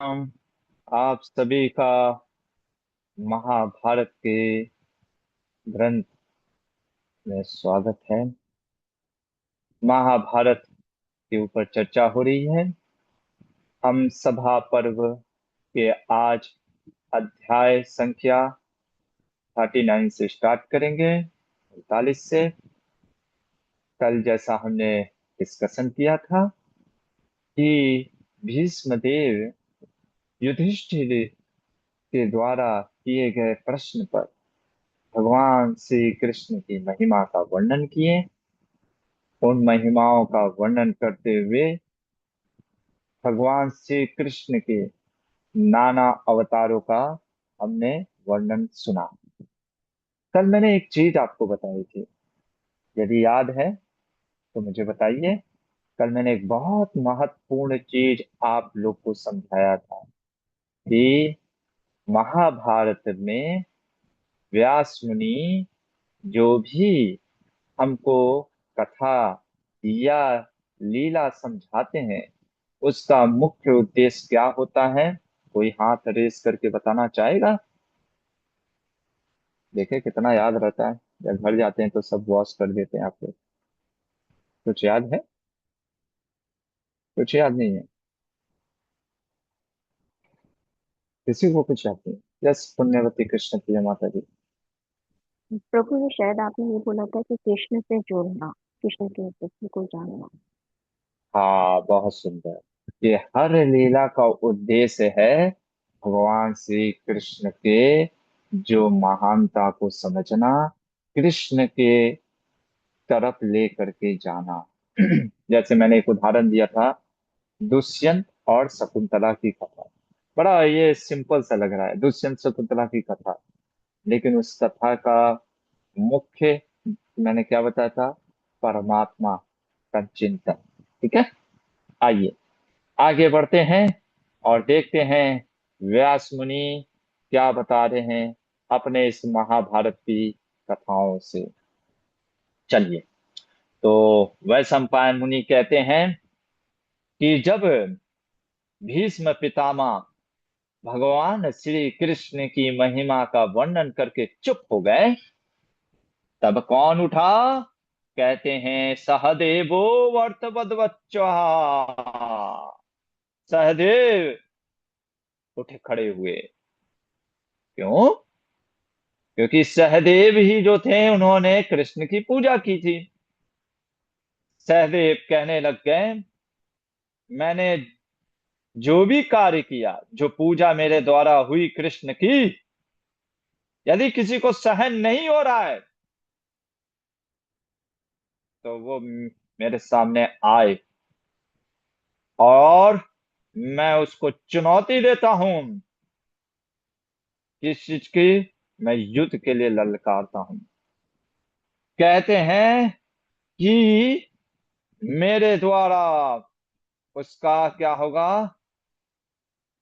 आप सभी का महाभारत के ग्रंथ में स्वागत है। महाभारत के ऊपर चर्चा हो रही है। हम सभा पर्व के आज अध्याय संख्या 39 से स्टार्ट करेंगे, 39 से। कल जैसा हमने डिस्कशन किया था कि भीष्म देव युधिष्ठिर के द्वारा किए गए प्रश्न पर भगवान श्री कृष्ण की महिमा का वर्णन किए। उन महिमाओं का वर्णन करते हुए भगवान श्री कृष्ण के नाना अवतारों का हमने वर्णन सुना। कल मैंने एक चीज आपको बताई थी, यदि याद है तो मुझे बताइए। कल मैंने एक बहुत महत्वपूर्ण चीज आप लोग को समझाया था कि महाभारत में व्यास मुनि जो भी हमको कथा या लीला समझाते हैं, उसका मुख्य उद्देश्य क्या होता है? कोई हाथ रेस करके बताना चाहेगा? देखे कितना याद रहता है। जब घर जाते हैं तो सब वॉश कर देते हैं आप लोग। कुछ याद है? कुछ याद नहीं है? किसी को कुछ याद नहीं? यस, पुण्यवती कृष्ण प्रिय माता जी। प्रभु जी शायद आपने ये बोला था कि कृष्ण से जुड़ना, कृष्ण के तत्व को जानना। हाँ, बहुत सुंदर। ये हर लीला का उद्देश्य है भगवान श्री कृष्ण के जो महानता को समझना, कृष्ण के तरफ ले करके जाना। जैसे मैंने एक उदाहरण दिया था, दुष्यंत और शकुंतला की कथा। बड़ा ये सिंपल सा लग रहा है, दुष्यंत शकुंतला की कथा। लेकिन उस कथा का मुख्य मैंने क्या बताया था? परमात्मा का चिंतन। ठीक है, आइए आगे बढ़ते हैं और देखते हैं व्यास मुनि क्या बता रहे हैं अपने इस महाभारत की कथाओं से। चलिए, तो वैशंपायन मुनि कहते हैं कि जब भीष्म पितामह भगवान श्री कृष्ण की महिमा का वर्णन करके चुप हो गए, तब कौन उठा? कहते हैं सहदेवो वर्तवदवच्चा। सहदेव उठ खड़े हुए। क्यों? क्योंकि सहदेव ही जो थे उन्होंने कृष्ण की पूजा की थी। सहदेव कहने लग गए, मैंने जो भी कार्य किया, जो पूजा मेरे द्वारा हुई कृष्ण की, यदि किसी को सहन नहीं हो रहा है तो वो मेरे सामने आए और मैं उसको चुनौती देता हूं। किस चीज की? मैं युद्ध के लिए ललकारता हूं। कहते हैं कि मेरे द्वारा उसका क्या होगा?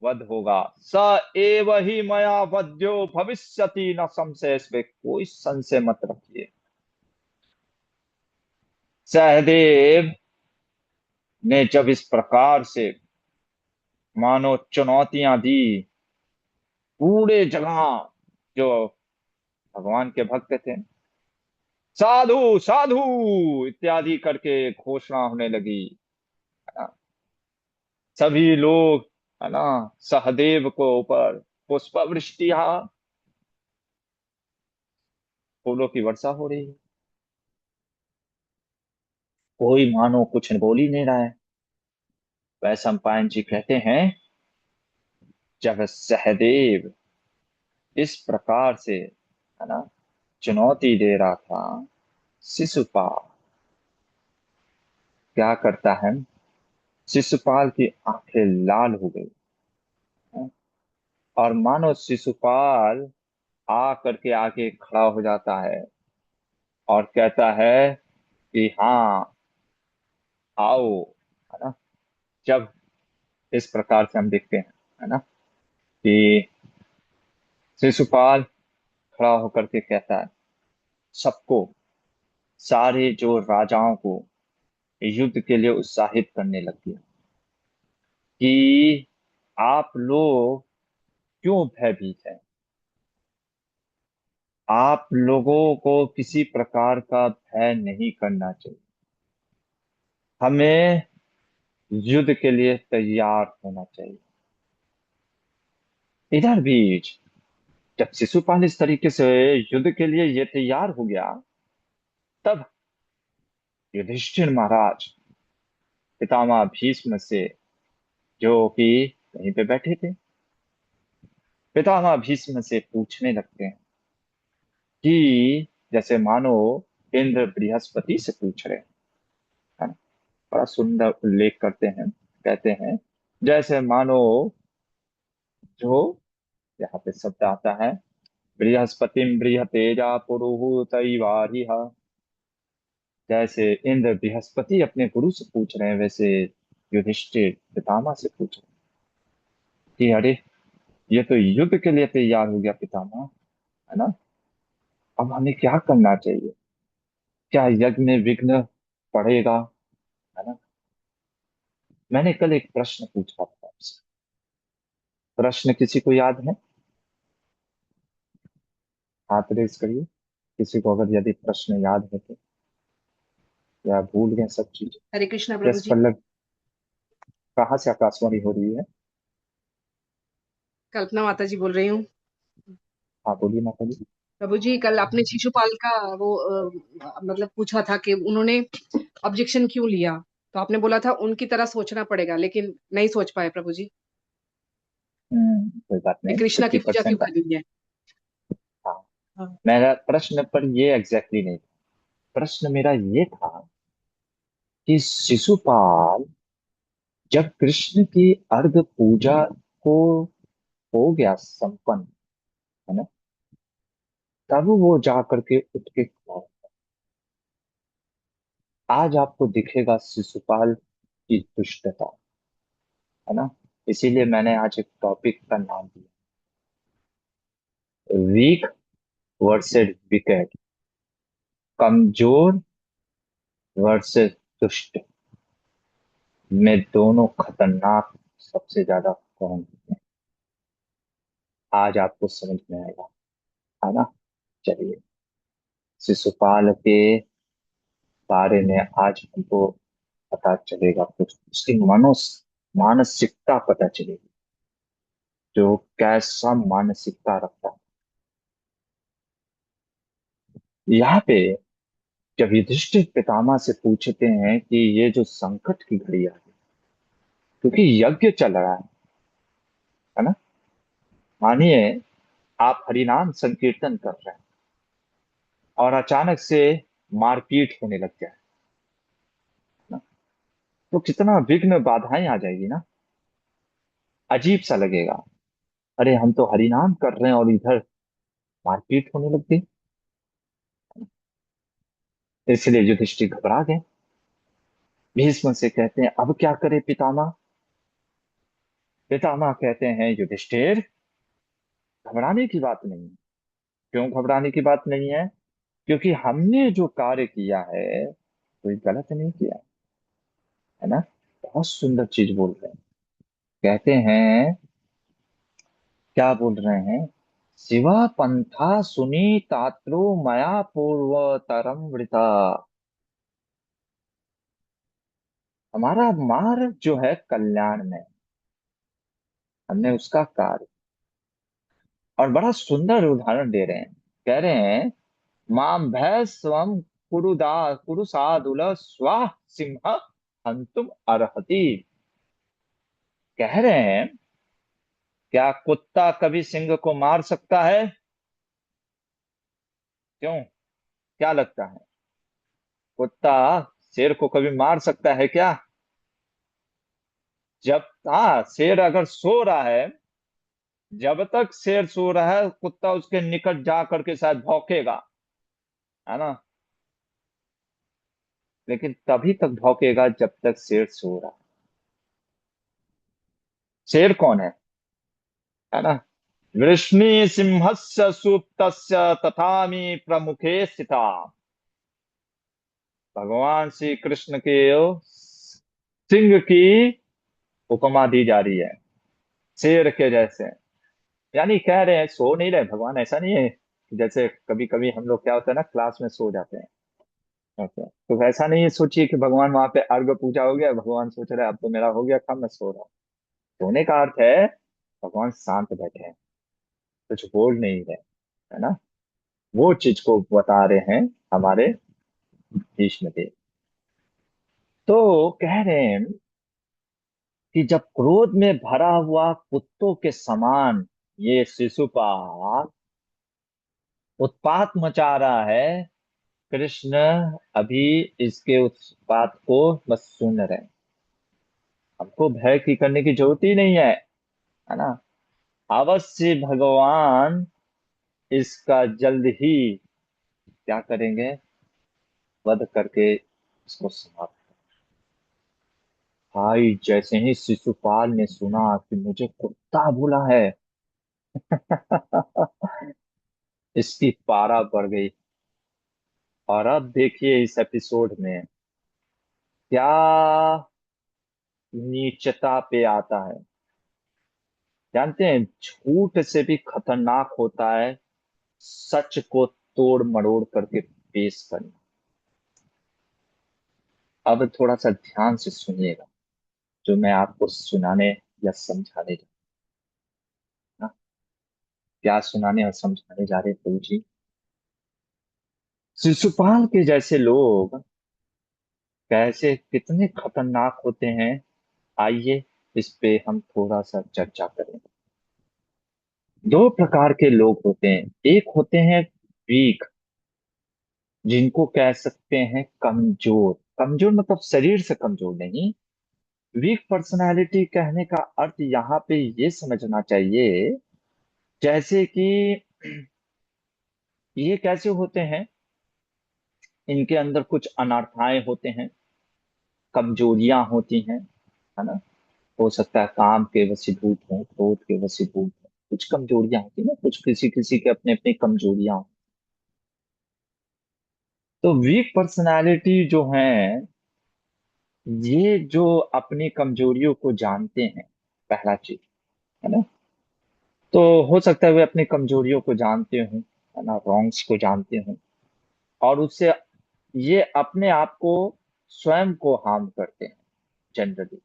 वध होगा। स एव ही मया वध्यो भविष्यति न संशय। इसमें कोई संशय मत रखिए। सहदेव ने जब इस प्रकार से मानो चुनौतियां दी, पूरे जगह जो भगवान के भक्त थे, साधु साधु इत्यादि करके घोषणा होने लगी, है ना। सभी लोग, है ना, सहदेव को ऊपर पुष्प वृष्टिया, फूलों की वर्षा हो रही है। कोई मानो कुछ बोल ही नहीं रहा है। वैशंपायन जी कहते हैं, जब सहदेव इस प्रकार से, है ना, चुनौती दे रहा था, शिशुपाल क्या करता है? शिशुपाल की आंखें लाल हो गई, है? और मानो शिशुपाल आ करके आके खड़ा हो जाता है और कहता है कि हाँ, आओ, है ना। जब इस प्रकार से हम देखते हैं, है ना, कि शिशुपाल खड़ा होकर के कहता है सबको, सारे जो राजाओं को युद्ध के लिए उत्साहित करने लग गया कि आप लोग क्यों भयभीत हैं? आप लोगों को किसी प्रकार का भय नहीं करना चाहिए। हमें युद्ध के लिए तैयार होना चाहिए। इधर भी जब शिशुपाल इस तरीके से युद्ध के लिए ये तैयार हो गया, तब युधिष्ठिर महाराज पितामह भीष्म से, जो कि कहीं पे बैठे थे, पितामह भीष्म से पूछने लगते हैं कि जैसे मानो इंद्र बृहस्पति से पूछ रहे हैं। है ना? बड़ा सुंदर उल्लेख करते हैं। कहते हैं जैसे मानो, जो यहाँ पे शब्द आता है, बृहस्पतिम बृहतेजा पुरुहूतैवारिह। जैसे इंद्र बृहस्पति अपने गुरु से पूछ रहे हैं, वैसे युधिष्ठिर पितामह से पूछ रहे हैं कि अरे, ये तो युद्ध के लिए तैयार हो गया पितामह। है ना? अब हमें क्या करना चाहिए? क्या यज्ञ में विघ्न पड़ेगा? है ना? मैंने कल एक प्रश्न पूछा था आपसे। प्रश्न किसी को याद है? हाथ रेज करिए, किसी को अगर यदि प्रश्न याद है तो। या भूल गए सब चीज? हरे कृष्णा प्रभु यस जी। पल्लव, कहाँ से आकाशवाणी हो रही है? कल्पना माता जी बोल रही हूँ। हाँ बोलिए माता जी। प्रभु जी, कल आपने शिशुपाल का वो मतलब पूछा था कि उन्होंने ऑब्जेक्शन क्यों लिया, तो आपने बोला था उनकी तरह सोचना पड़ेगा, लेकिन नहीं सोच पाए प्रभु जी कोई बात कि नहीं, कृष्णा की फिफ्टी पूजा क्यों परसेंट करनी है। हाँ, हाँ। मेरा प्रश्न पर ये एग्जैक्टली नहीं था। प्रश्न मेरा ये था कि शिशुपाल जब कृष्ण की अर्घ पूजा को हो गया संपन्न, है ना, तब वो जा करके उठ के खड़ा हुआ। आज आपको दिखेगा शिशुपाल की दुष्टता। है ना? इसीलिए मैंने आज एक टॉपिक का नाम दिया, वीक वर्सेस विकेट, कमजोर वर्सेस दुष्ट, में दोनों खतरनाक सबसे ज्यादा कौन है? आज आपको समझ में आएगा। है ना? चलिए, शिशुपाल के बारे में आज हमको पता चलेगा, कुछ उसकी मानसिकता पता चलेगी, जो कैसा मानसिकता रखता है। यहाँ पे जब युधिष्ठिर पितामह से पूछते हैं कि ये जो संकट की घड़ी आ गई, क्योंकि यज्ञ चल रहा है ना, मानिए आप हरिनाम संकीर्तन कर रहे हैं और अचानक से मारपीट होने लग जाए ना, तो कितना विघ्न बाधाएं आ जाएगी ना। अजीब सा लगेगा, अरे हम तो हरिनाम कर रहे हैं और इधर मारपीट होने लग गई। इसलिए युधिष्ठिर घबरा गए। भीष्म से कहते हैं अब क्या करें पितामह? पितामह कहते हैं युधिष्ठिर, घबराने की बात नहीं है। क्यों घबराने की बात नहीं है? क्योंकि हमने जो कार्य किया है कोई गलत नहीं किया। है ना? बहुत सुंदर चीज बोल रहे हैं। कहते हैं, क्या बोल रहे हैं, शिवा पंथा सुनी तात्रो मया पूर्वतरम वृता। हमारा मार्ग जो है कल्याण में, हमने उसका कार्य, और बड़ा सुंदर उदाहरण दे रहे हैं। कह रहे हैं माम भय स्वम कुरु सादुल स्वाह सिंह हंतुम अर्हति। कह रहे हैं क्या कुत्ता कभी सिंह को मार सकता है? क्यों? क्या लगता है, कुत्ता शेर को कभी मार सकता है क्या? जब, हाँ, शेर अगर सो रहा है, जब तक शेर सो रहा है कुत्ता उसके निकट जा करके शायद भौंकेगा। है ना? लेकिन तभी तक भौंकेगा जब तक शेर सो रहा है। शेर कौन है? है ना? वृष्णि सिंहस्य सुप्तस्य तथामि प्रमुखे स्थिता। भगवान श्री कृष्ण के सिंह की उपमा दी जा रही है। शेर के जैसे। यानी कह रहे हैं सो नहीं रहे भगवान, ऐसा नहीं है कि जैसे कभी कभी हम लोग क्या होता है ना, क्लास में सो जाते हैं। ओके, तो वैसा नहीं है, सोचिए कि भगवान वहां पे अर्घ पूजा हो गया, भगवान सोच रहे हैं अब तो मेरा हो गया काम, मैं सो रहा हूँ। सोने का अर्थ है भगवान शांत बैठे हैं, कुछ बोल नहीं रहे, है ना। वो चीज को बता रहे हैं हमारे भीष्म देव। तो कह रहे हैं कि जब क्रोध में भरा हुआ कुत्तों के समान ये शिशुपाल उत्पात मचा रहा है, कृष्ण अभी इसके उत्पात को बस सुन रहे हैं। हमको भय की करने की जरूरत ही नहीं है ना। अवश्य भगवान इसका जल्द ही क्या करेंगे, वध करके इसको समाप्त। भाई जैसे ही शिशुपाल ने सुना कि मुझे कुत्ता बोला है इसकी पारा बढ़ गई। और अब देखिए इस एपिसोड में क्या नीचता पे आता है। जानते हैं झूठ से भी खतरनाक होता है सच को तोड़ मरोड़ करके पेश करना। अब थोड़ा सा ध्यान से सुनिएगा जो मैं आपको सुनाने या समझाने जा रहा हूं। क्या सुनाने और समझाने जा रहे हैं प्रभु जी। शिशुपाल के जैसे लोग कैसे कितने खतरनाक होते हैं, आइए इस पे हम थोड़ा सा चर्चा करें। दो प्रकार के लोग होते हैं। एक होते हैं वीक, जिनको कह सकते हैं कमजोर। कमजोर मतलब शरीर से कमजोर नहीं। वीक पर्सनालिटी कहने का अर्थ यहाँ पे ये समझना चाहिए, जैसे कि ये कैसे होते हैं, इनके अंदर कुछ अनर्थाएं होते हैं, कमजोरियां होती हैं, है ना। हो सकता है काम के वशीभूत हो, क्रोध के वशीभूत हो, कुछ कमजोरियां होती है ना, कुछ किसी किसी के अपने अपनी कमजोरियां होती। तो वीक पर्सनालिटी जो है, ये जो अपनी कमजोरियों को जानते हैं, पहला चीज, है ना। तो हो सकता है वे अपनी कमजोरियों को जानते हों, है ना, रॉन्ग्स को जानते हों, और उससे ये अपने आप को स्वयं को हार्म करते हैं जनरली,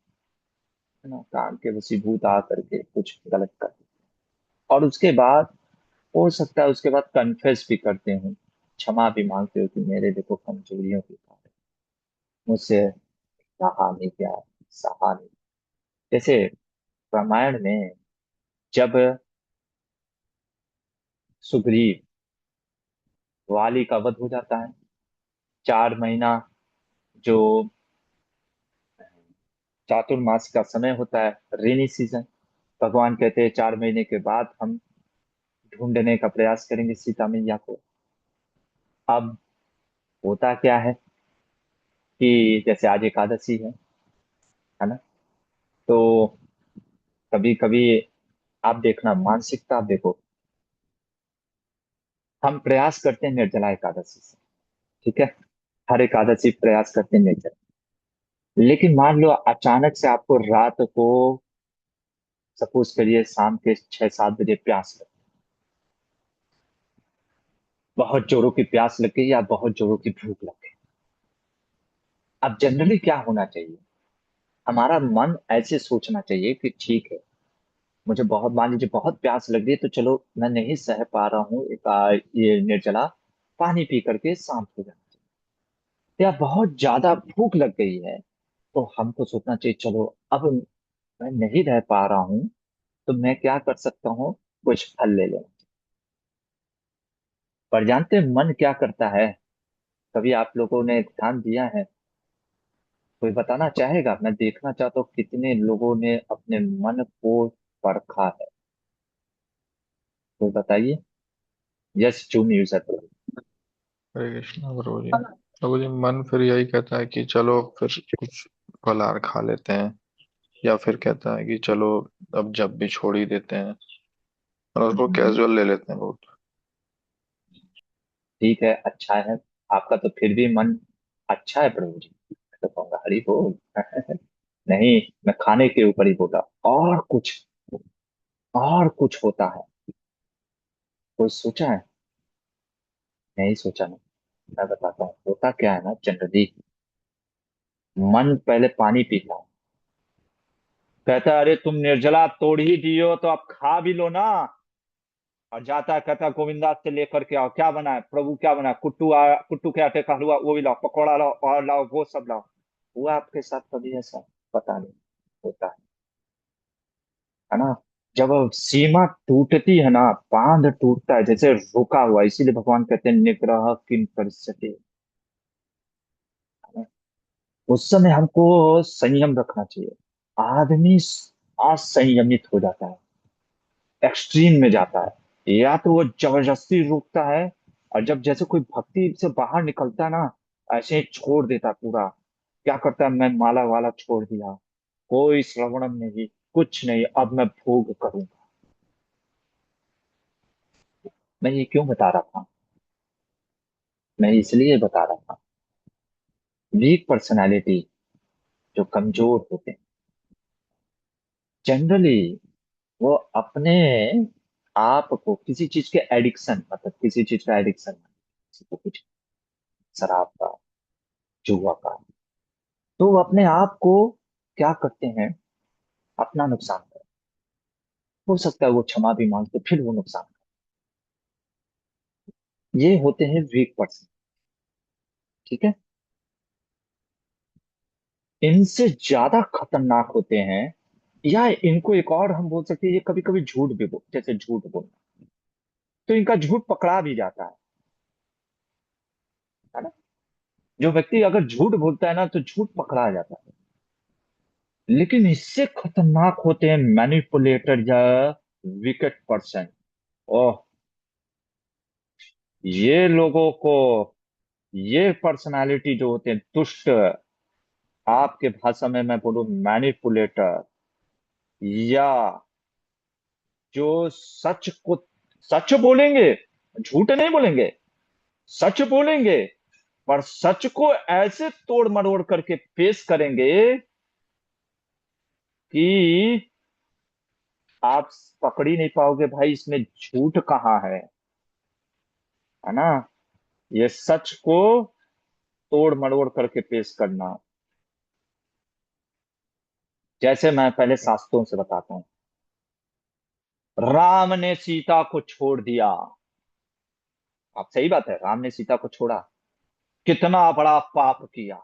है ना। काम के वशीभूत आ करके कुछ गलत करते हैं। और उसके बाद हो सकता है उसके बाद कन्फेस भी करते हो, क्षमा भी मांगते हो कि मेरे देखो कमजोरियों के कारण मुझसे रहा नहीं गया, सहा नहीं। जैसे रामायण में जब सुग्रीव, वाली का वध हो जाता है, 4 महीना जो चातुर्मास का समय होता है, रेनी सीजन, भगवान कहते हैं 4 महीने के बाद हम ढूंढने का प्रयास करेंगे सीता मैया को। अब होता क्या है कि जैसे आज एकादशी है ना। तो कभी कभी आप देखना, मानसिकता आप देखो, हम प्रयास करते हैं निर्जला एकादशी से, ठीक है, हर एकादशी प्रयास करते हैं निर्जला। लेकिन मान लो अचानक से आपको रात को, सपोज करिए शाम के 6-7 बजे प्यास लगी, बहुत जोरों की प्यास लग गई या बहुत जोरों की भूख लग गई। अब जनरली क्या होना चाहिए, हमारा मन ऐसे सोचना चाहिए कि ठीक है, मुझे बहुत, मान लीजिए बहुत प्यास लग रही है, तो चलो मैं नहीं सह पा रहा हूँ ये निर्जला, पानी पी करके शांत हो जाना चाहिए। या बहुत ज्यादा भूख लग गई है, तो हमको सोचना चाहिए चलो अब मैं नहीं रह पा रहा हूँ, तो मैं क्या कर सकता हूँ, कुछ फल ले लें। पर जानते हैं मन क्या करता है, कभी आप लोगों ने ध्यान दिया है, कोई बताना चाहेगा, मैं देखना चाहता हूँ कितने लोगों ने अपने मन को परखा है, कोई बताइए। यस, चूम यूजर। हरे कृष्णा प्रभु जी। प्रभु जी, मन फिर यही कहता है कि चलो फिर कुछ फलाहार खा लेते हैं, या फिर कहता है कि चलो अब जब भी छोड़ ही देते हैं, और उसको कैजुअल ले लेते हैं बहुत। ठीक है, अच्छा है, आपका तो फिर भी मन अच्छा है प्रभु जी, मैं तो कहूँगा हरि बोल नहीं, मैं खाने के ऊपर ही बोला और कुछ और कुछ होता है। कोई सोचा है? नहीं सोचा ना। मैं बताता हूँ होता क्या है ना, जनरली मन पहले पानी पीता है, कहता है अरे तुम निर्जला तोड़ ही दियो तो आप खा भी लो ना। और जाता है कहता है गोविंदा से लेकर के आओ, क्या बना है प्रभु, क्या बना है, कुट्टू के आटे का हलवा, वो भी लाओ, पकौड़ा लाओ, और लाओ, वो सब लाओ। हुआ आपके साथ कभी ऐसा? पता नहीं। होता है ना। जब सीमा टूटती है ना, बांध टूटता है, जैसे रुका हुआ, इसीलिए भगवान कहते हैं निग्रह किन परिस्थिति। उस समय हमको संयम रखना चाहिए। आदमी असंयमित हो जाता है, एक्सट्रीम में जाता है, या तो वो जबरदस्ती रोकता है, और जब जैसे कोई भक्ति से बाहर निकलता है ना, ऐसे ही छोड़ देता है पूरा। क्या करता है, मैं माला वाला छोड़ दिया, कोई श्रवणम नहीं, कुछ नहीं, अब मैं भोग करूंगा। मैं ये क्यों बता रहा था? मैं इसलिए बता रहा था, वीक पर्सनालिटी, जो कमजोर होते हैं, जनरली वो अपने आप को किसी चीज के एडिक्शन, मतलब किसी चीज का एडिक्शन, किसी को कुछ, शराब का, जुआ का, तो वो अपने आप को क्या करते हैं, अपना नुकसान कर, हो सकता है वो क्षमा भी मांगते फिर वो नुकसान कर। ये होते हैं वीक पर्सन। ठीक है। इनसे ज्यादा खतरनाक होते हैं, या इनको एक और हम बोल सकते हैं, ये कभी कभी झूठ भी बोल, जैसे झूठ बोलना, तो इनका झूठ पकड़ा भी जाता है ना। जो व्यक्ति अगर झूठ बोलता है ना, तो झूठ पकड़ा जाता है। लेकिन इससे खतरनाक होते हैं मैनिपुलेटर या विकेट पर्सन। ओह, ये लोगों को, ये पर्सनालिटी जो होते हैं दुष्ट, आपके भाषा में मैं बोलूं मैनिपुलेटर, या जो सच को सच बोलेंगे, झूठ नहीं बोलेंगे, सच बोलेंगे, पर सच को ऐसे तोड़ मरोड़ करके पेश करेंगे कि आप पकड़ ही नहीं पाओगे भाई इसमें झूठ कहाँ है ना। ये सच को तोड़ मरोड़ करके पेश करना। जैसे मैं पहले शास्त्रों से बताता हूँ, राम ने सीता को छोड़ दिया। आप सही बात है, राम ने सीता को छोड़ा, कितना बड़ा पाप किया।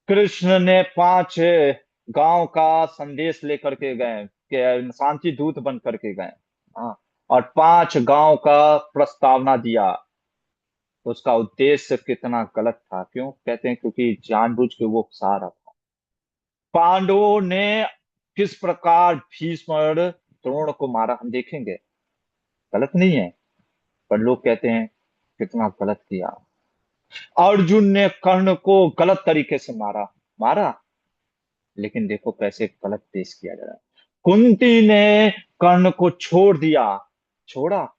कृष्ण ने 5 गांव का संदेश लेकर के गए, कि शांति दूत बन करके गए। हाँ, और 5 गांव का प्रस्तावना दिया। उसका उद्देश्य कितना गलत था, क्यों कहते हैं, क्योंकि जानबूझ के वो उकसा रहा था। पांडवों ने किस प्रकार भीष्म और द्रोण को मारा हम देखेंगे, गलत नहीं है, पर लोग कहते हैं कितना गलत किया। अर्जुन ने कर्ण को गलत तरीके से मारा, मारा, लेकिन देखो कैसे गलत पेश किया जा रहा है। कुंती ने कर्ण को छोड़ दिया, छोड़ा,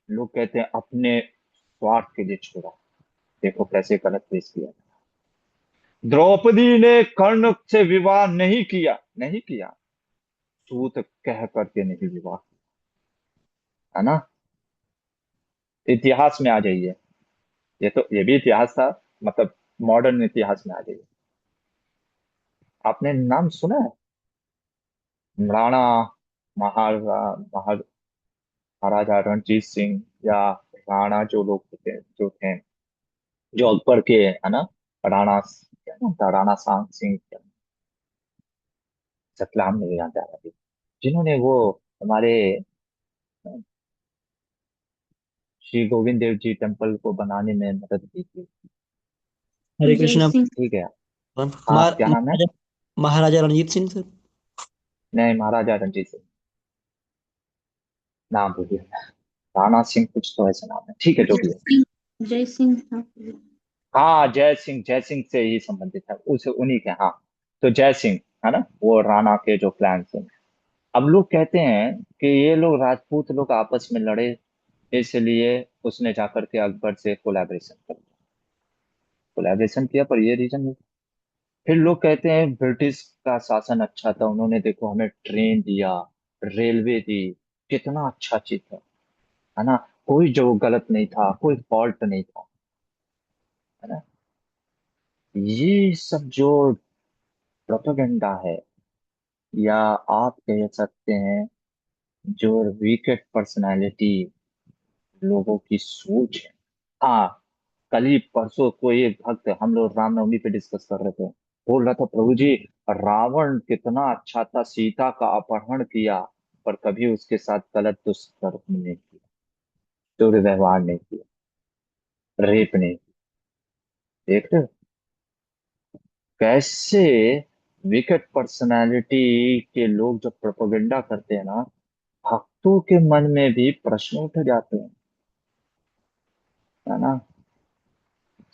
लोग कहते हैं अपने स्वार्थ के लिए छोड़ा, देखो कैसे गलत पेश किया। द्रौपदी ने कर्ण से विवाह नहीं किया, नहीं किया, सूत कह करके नहीं विवाह, है ना। इतिहास में आ जाइए, ये तो ये भी इतिहास था, मतलब मॉडर्न इतिहास में आ जाइए। आपने नाम सुना है, राणा महारा महार महाराजा रणजीत सिंह, या राणा जो लोग थे, जो थे, जो अकबर के, है ना, राणा, क्या नाम था, राणा सांग सिंह, सतनाम नहीं याद आ रहा अभी, जिन्होंने वो हमारे श्री गोविंद देव जी टेम्पल को बनाने में मदद की थी। हरे जय कृष्णा। सिंह। ठीक है। हाँ, क्या नाम है? महाराजा महाराजा रणजीत सिंह सर। नहीं, महाराजा रणजीत सिंह, नाम भूलिए, राणा सिंह कुछ तो ऐसा नाम है, ठीक है जो भी है। जय सिंह था। हाँ, जय सिंह, जय सिंह से ही संबंधित है, उस उन्हीं के, हाँ। तो जय सिंह, है ना, वो राणा के जो क्लैन से। अब लोग कहते हैं कि ये लोग राजपूत लोग आपस में लड़े, इसलिए उसने जाकर के अकबर से कोलैबोरेशन किया, पर ये रीजन नहीं। फिर लोग कहते हैं ब्रिटिश का शासन अच्छा था, उन्होंने देखो हमें ट्रेन दिया, रेलवे दी, कितना अच्छा चीज है ना। कोई जो गलत नहीं था, कोई फॉल्ट नहीं था, है ना। ये सब जो प्रोपेगेंडा है, या आप कह सकते हैं जो वीकेड पर्सनालिटी लोगों की सोच है। हाँ, कल ही परसों कोई एक भक्त, हम लोग रामनवमी पे डिस्कस कर रहे थे, बोल रहा था प्रभु जी रावण कितना अच्छा था, सीता का अपहरण किया पर कभी उसके साथ गलत दुष्कर्म नहीं किया, दुर्व्यवहार नहीं किया, रेप नहीं किया। देख रहे हो कैसे विकेट पर्सनालिटी के लोग जब प्रोपेगेंडा करते हैं ना, भक्तों के मन में भी प्रश्न उठ जाते हैं, है ना।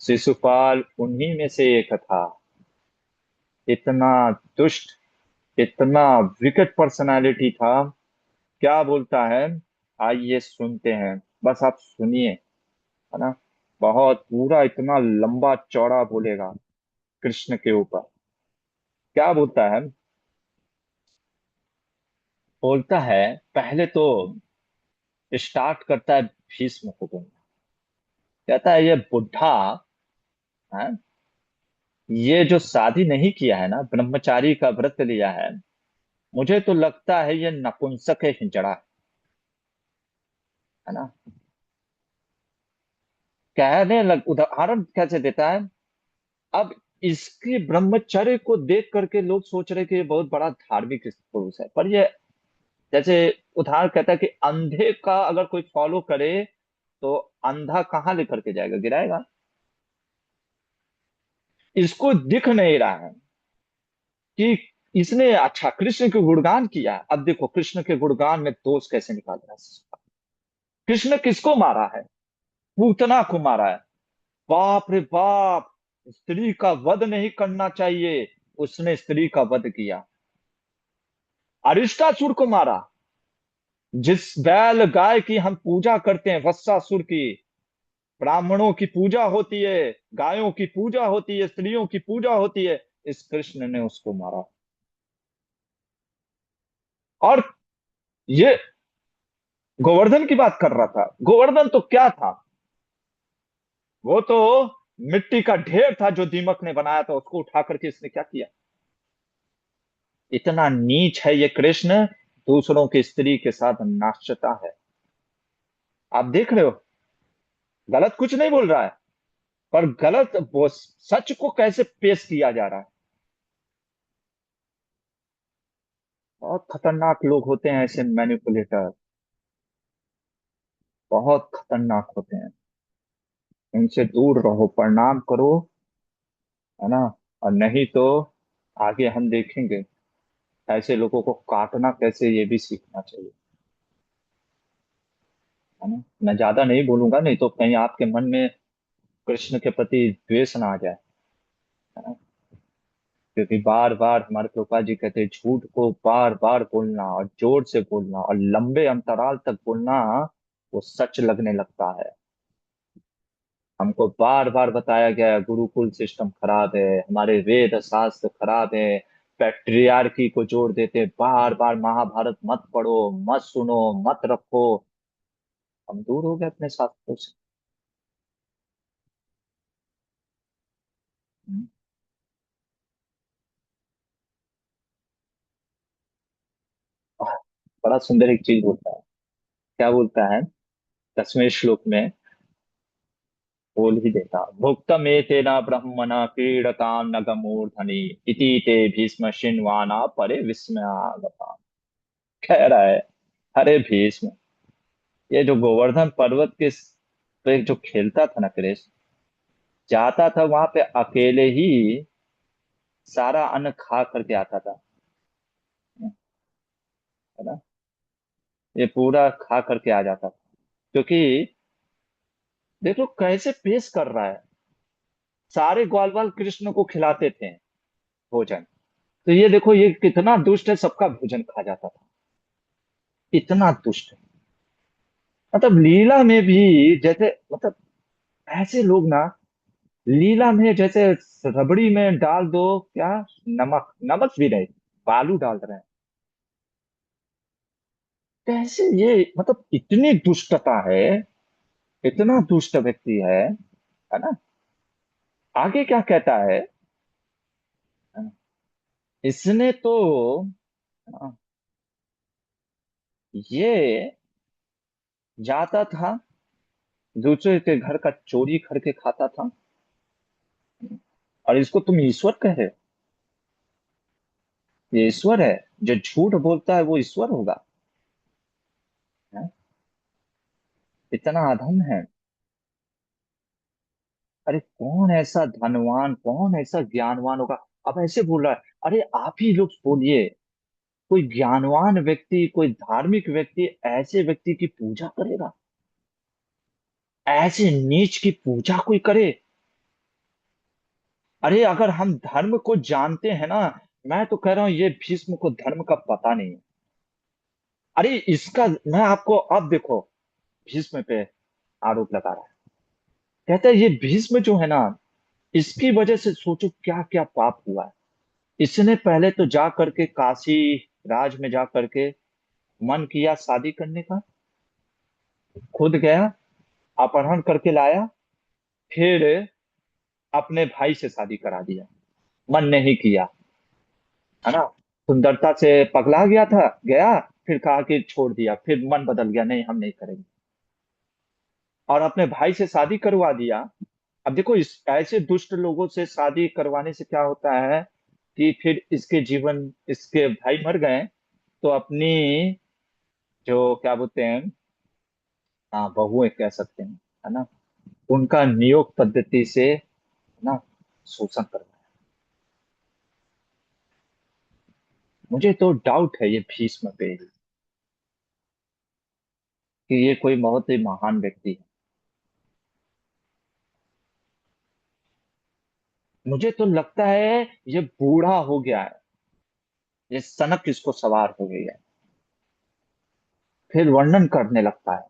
शिशुपाल उन्हीं में से एक था, इतना दुष्ट, इतना विकट पर्सनालिटी था। क्या बोलता है, आइए सुनते हैं, बस आप सुनिए, है ना। बहुत पूरा इतना लंबा चौड़ा बोलेगा कृष्ण के ऊपर। क्या बोलता है, बोलता है पहले तो स्टार्ट करता है भीष्म को बोलना। कहता है ये बुढ़ा, है, ये जो शादी नहीं किया है ना, ब्रह्मचारी का व्रत लिया है, मुझे तो लगता है ये नपुंसक है, हिजड़ा है ना। कहने लग, उदाहरण कैसे देता है, अब इसके ब्रह्मचर्य को देख करके लोग सोच रहे कि ये बहुत बड़ा धार्मिक पुरुष है, पर ये जैसे उदाहरण कहता है कि अंधे का अगर कोई फॉलो करे तो अंधा कहाँ लेकर के जाएगा, गिराएगा। इसको दिख नहीं रहा है कि इसने अच्छा कृष्ण के गुणगान किया है। अब देखो कृष्ण के गुणगान में दोष कैसे निकाल रहा है। कृष्ण किसको मारा है, पूतना को मारा है। बाप रे बाप, स्त्री का वध नहीं करना चाहिए, उसने स्त्री का वध किया। अरिष्टासुर को मारा, जिस बैल गाय की हम पूजा करते हैं, वत्सासुर की, ब्राह्मणों की पूजा होती है, गायों की पूजा होती है, स्त्रियों की पूजा होती है, इस कृष्ण ने उसको मारा। और ये गोवर्धन की बात कर रहा था। गोवर्धन तो क्या था, वो तो मिट्टी का ढेर था जो दीमक ने बनाया था, उसको उठा करके इसने क्या किया। इतना नीच है ये कृष्ण, दूसरों की स्त्री के साथ नाचता है। आप देख रहे हो, गलत कुछ नहीं बोल रहा है, पर गलत वो सच को कैसे पेश किया जा रहा है। बहुत खतरनाक लोग होते हैं ऐसे मैनिपुलेटर, बहुत खतरनाक होते हैं। इनसे दूर रहो, प्रणाम करो, है ना। और नहीं तो आगे हम देखेंगे, ऐसे लोगों को काटना कैसे ये भी सीखना चाहिए, है ना। मैं ज्यादा नहीं बोलूंगा, नहीं तो कहीं आपके मन में कृष्ण के प्रति द्वेष ना आ जाए, है ना। क्योंकि बार बार हमारे प्रभुपाद जी कहते हैं झूठ को बार बार बोलना और जोर से बोलना और लंबे अंतराल तक बोलना, वो सच लगने लगता है। हमको बार बार बताया गया है गुरुकुल सिस्टम खराब है, हमारे वेद शास्त्र खराब है, पैट्रियार्की को जोड़ देते हैं, बार बार महाभारत मत पढ़ो, मत सुनो, मत रखो। हम दूर हो गए अपने शास्त्रों से। हम्म, आह, बड़ा सुंदर एक चीज बोलता है। क्या बोलता है, 10वें श्लोक में बोल ही देता, भुक्तमेतेन ब्रह्मणा क्रीडतां नगमूर्धनि इति ते भीष्म शिन्वाना परे विस्मयागता। कह रहा है, अरे भीष्म, ये जो गोवर्धन पर्वत के पे जो खेलता था ना कृष्ण, जाता था वहां पे अकेले ही सारा अन्न खा करके आता था, है ना। ये पूरा खा करके आ जाता था, क्योंकि देखो कैसे पेश कर रहा है। सारे ग्वाल बाल कृष्ण को खिलाते थे भोजन, तो ये देखो ये कितना दुष्ट है, सबका भोजन खा जाता था, इतना दुष्ट है। मतलब लीला में भी जैसे, मतलब ऐसे लोग ना, लीला में जैसे रबड़ी में डाल दो क्या, नमक, नमक भी नहीं, बालू डाल रहे हैं। कैसे ये, मतलब इतनी दुष्टता है, इतना दुष्ट व्यक्ति है ना। आगे क्या कहता है, इसने तो अ, ये जाता था दूसरे के घर का चोरी करके खाता था, और इसको तुम ईश्वर कह रहे हो। ये ईश्वर है? जो झूठ बोलता है वो ईश्वर होगा? हैं? इतना अधम है। अरे कौन ऐसा धनवान, कौन ऐसा ज्ञानवान होगा? अब ऐसे बोल रहा है। अरे आप ही लोग बोलिए, कोई ज्ञानवान व्यक्ति, कोई धार्मिक व्यक्ति ऐसे व्यक्ति की पूजा करेगा? ऐसे नीच की पूजा कोई करे? अरे अगर हम धर्म को जानते हैं ना, मैं तो कह रहा हूं ये भीष्म को धर्म का पता नहीं है। अरे इसका, मैं आपको अब देखो, भीष्म पे आरोप लगा रहा है। कहता है ये भीष्म जो है ना, इसकी वजह से सोचो क्या क्या पाप हुआ है। इसने पहले तो जा करके काशी राज में जा करके मन किया शादी करने का, खुद गया, अपहरण करके लाया, फिर अपने भाई से शादी करा दिया। मन नहीं किया, है ना। सुंदरता से पगला गया था, गया, फिर कहा कि छोड़ दिया, फिर मन बदल गया, नहीं हम नहीं करेंगे, और अपने भाई से शादी करवा दिया। अब देखो, इस ऐसे दुष्ट लोगों से शादी करवाने से क्या होता है कि फिर इसके जीवन, इसके भाई मर गए तो अपनी, जो क्या बोलते हैं, हाँ बहुएं कह सकते हैं, है ना, उनका नियोग पद्धति से, है ना, शोषण करवाया। मुझे तो डाउट है ये भीष्म पे कि ये कोई बहुत ही महान व्यक्ति है। मुझे तो लगता है ये बूढ़ा हो गया है, ये सनक इसको सवार हो गई है, फिर वर्णन करने लगता है।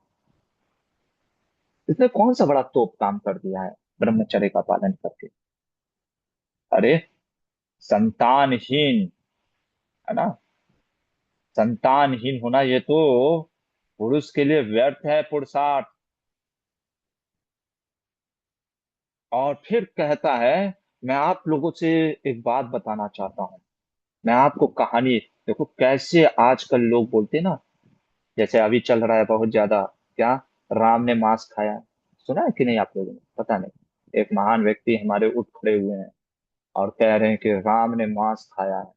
इसने कौन सा बड़ा तोप काम कर दिया है ब्रह्मचर्य का पालन करके। अरे संतानहीन, है ना, संतानहीन होना ये तो पुरुष के लिए व्यर्थ है पुरुषार्थ। और फिर कहता है, मैं आप लोगों से एक बात बताना चाहता हूँ, मैं आपको कहानी, देखो कैसे आजकल लोग बोलते हैं ना, जैसे अभी चल रहा है बहुत ज्यादा, क्या, राम ने मांस खाया। सुना है कि नहीं आप लोगों ने, पता नहीं। एक महान व्यक्ति हमारे उठ खड़े हुए हैं और कह रहे हैं कि राम ने मांस खाया है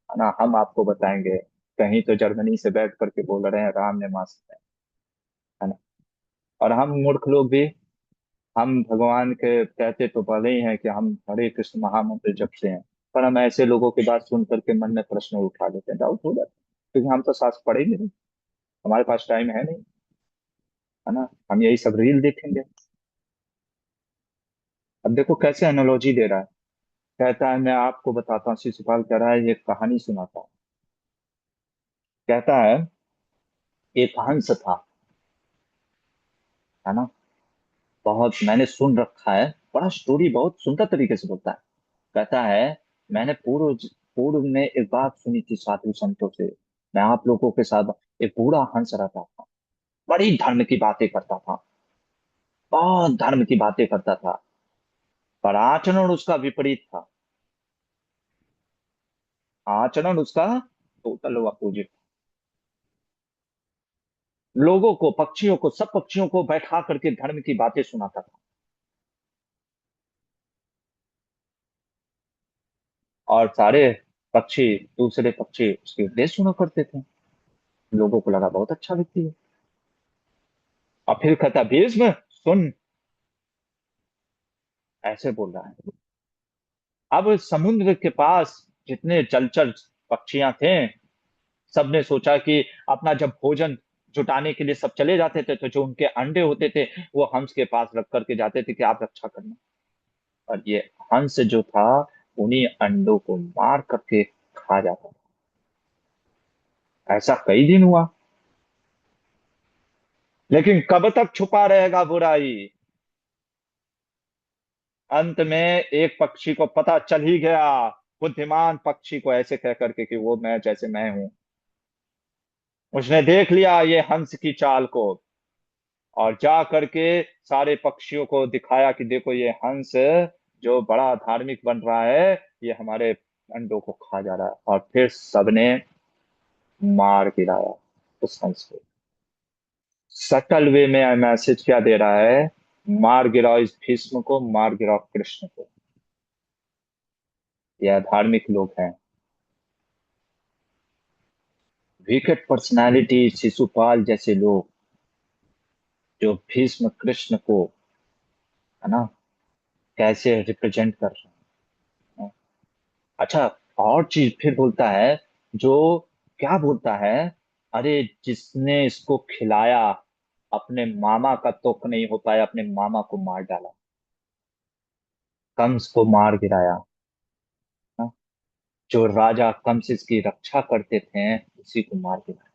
ना, हम आपको बताएंगे। कहीं तो जर्मनी से बैठ करके बोल रहे हैं राम ने मांस खाया, है ना। और हम मूर्ख लोग भी, हम भगवान के कहते तो भले ही हैं कि हम हरे कृष्ण महामंत्र जपते हैं, पर हम ऐसे लोगों की बात सुन करके मन में प्रश्न उठा लेते हैं, डाउट हो जाता है, क्योंकि हम तो शास्त्र पढ़ेंगे नहीं, हमारे पास टाइम है नहीं, है ना, हम यही सब रील देखेंगे। अब देखो कैसे एनोलॉजी दे रहा है। कहता है मैं आपको बताता हूँ, शिशुपाल कह रहा है ये कहानी सुनाता हूँ। कहता है एक हंस था, है ना, बहुत मैंने सुन रखा है, बड़ा स्टोरी बहुत सुंदर तरीके से बोलता है। कहता है मैंने पूर्व पूर्व में एक बात सुनी थी साधु संतों से, मैं आप लोगों के साथ, एक बूढ़ा हंस रहता था, बड़ी धर्म की बातें करता था, बहुत धर्म की बातें करता था, पर आचरण उसका विपरीत था। आचरण उसका टोटल अपोजिट। लोगों को, पक्षियों को, सब पक्षियों को बैठा करके धर्म की बातें सुनाता था, और सारे पक्षी, दूसरे पक्षी उसके उपदेश सुना करते थे। लोगों को लगा बहुत अच्छा व्यक्ति है। और फिर कहता भीष्म सुन, ऐसे बोल रहा है। अब समुद्र के पास जितने जलचर पक्षियां थे, सबने सोचा कि अपना जब भोजन जुटाने के लिए सब चले जाते थे, तो जो उनके अंडे होते थे वो हंस के पास रख करके जाते थे कि आप रक्षा करना। और ये हंस जो था उन्हीं अंडों को मार करके खा जाता था। ऐसा कई दिन हुआ, लेकिन कब तक छुपा रहेगा बुराई। अंत में एक पक्षी को पता चल ही गया, बुद्धिमान पक्षी को, ऐसे कह करके कि वो मैं, जैसे मैं हूं, उसने देख लिया ये हंस की चाल को, और जा करके सारे पक्षियों को दिखाया कि देखो ये हंस जो बड़ा धार्मिक बन रहा है, ये हमारे अंडों को खा जा रहा है। और फिर सबने मार गिराया उस हंस को। सटल वे में मैसेज क्या दे रहा है? मार गिराओ इस भीष्म को, मार गिराओ कृष्ण को। यह धार्मिक लोग हैं। विकेट पर्सनालिटी शिशुपाल जैसे लोग जो भीष्म कृष्ण को, है ना, कैसे रिप्रेजेंट कर रहे हैं। अच्छा, और चीज फिर बोलता है, जो क्या बोलता है, अरे जिसने इसको खिलाया अपने मामा का तुक नहीं हो पाया, अपने मामा को मार डाला, कंस को मार गिराया। हाँ? जो राजा कंस की रक्षा करते थे उसी को मार गिराया।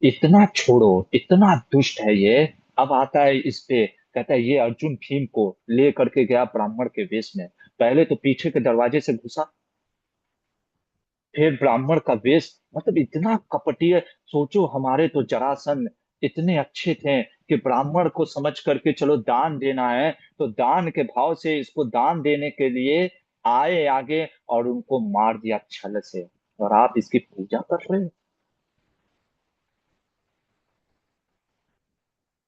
इतना छोड़ो, इतना दुष्ट है ये। अब आता है इस पे, कहता है ये अर्जुन भीम को ले करके गया ब्राह्मण के वेश में। पहले तो पीछे के दरवाजे से घुसा, फिर ब्राह्मण का वेश, मतलब इतना कपटी है। सोचो, हमारे तो जरासंध इतने अच्छे थे कि ब्राह्मण को समझ करके चलो दान देना है, तो दान के भाव से इसको दान देने के लिए आए आगे, और उनको मार दिया छल से। और आप इसकी पूजा कर रहे हो,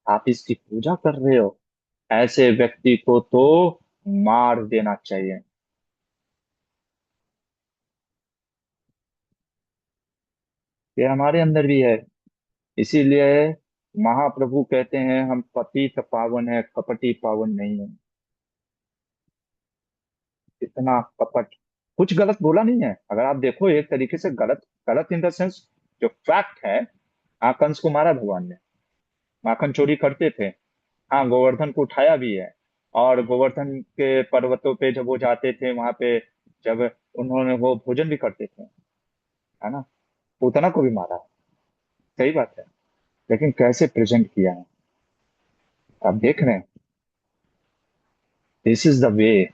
आप इसकी पूजा कर रहे हो। ऐसे व्यक्ति को तो मार देना चाहिए। ये हमारे अंदर भी है। इसीलिए महाप्रभु कहते हैं हम पतित पावन है, कपटी पावन नहीं है। इतना कपट, कुछ गलत बोला नहीं है। अगर आप देखो एक तरीके से गलत, गलत इन द सेंस, जो फैक्ट है, हाँ कंस को मारा भगवान ने, माखन चोरी करते थे, हाँ गोवर्धन को उठाया भी है। और गोवर्धन के पर्वतों पे जब वो जाते थे वहां पे, जब उन्होंने वो भोजन भी करते थे, है ना, पूतना को भी मारा। सही बात है, लेकिन कैसे प्रेजेंट किया है आप देख रहे हैं। This is the way.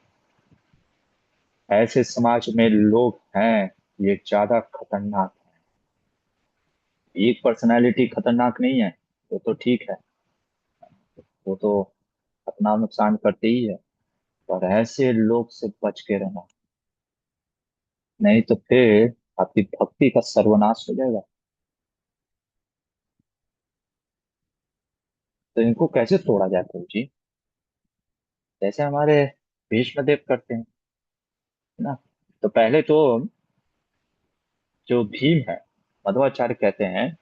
ऐसे समाज में लोग हैं, ये ज्यादा खतरनाक है। एक पर्सनालिटी खतरनाक नहीं है, वो तो ठीक है, वो तो अपना नुकसान करते ही है। और ऐसे लोग से बच के रहना, नहीं तो फिर आपकी भक्ति का सर्वनाश हो जाएगा। तो इनको कैसे तोड़ा जाए प्रभु जी? जैसे हमारे भीष्म देव करते हैं, है ना। तो पहले तो जो भीम है, मध्वाचार्य कहते हैं,